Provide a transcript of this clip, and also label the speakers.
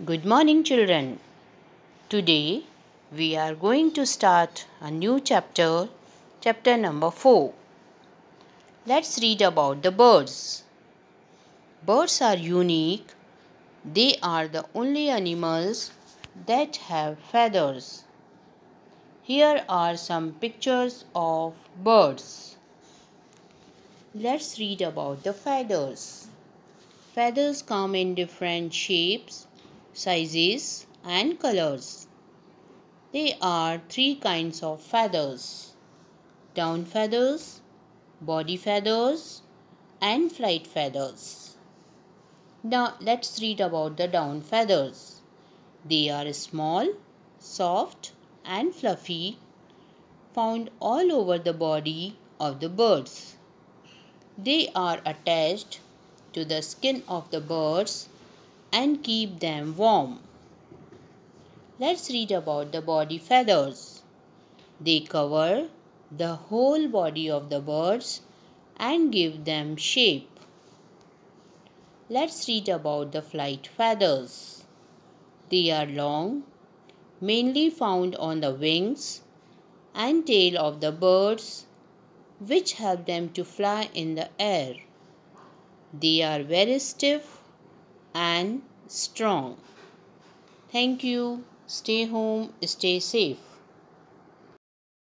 Speaker 1: Good morning, children. Today we are going to start a new chapter, chapter number 4. Let's read about the birds. Birds are unique. They are the only animals that have feathers. Here are some pictures of birds. Let's read about the feathers. Feathers come in different shapes, sizes, and colors. There are 3 kinds of feathers: down feathers, body feathers, and flight feathers. Now let's read about the down feathers. They are small, soft, and fluffy, found all over the body of the birds. They are attached to the skin of the birds and keep them warm. Let's read about the body feathers. They cover the whole body of the birds and give them shape. Let's read about the flight feathers. They are long, mainly found on the wings and tail of the birds, which help them to fly in the air. They are very stiff and strong. Thank you. Stay home, stay safe.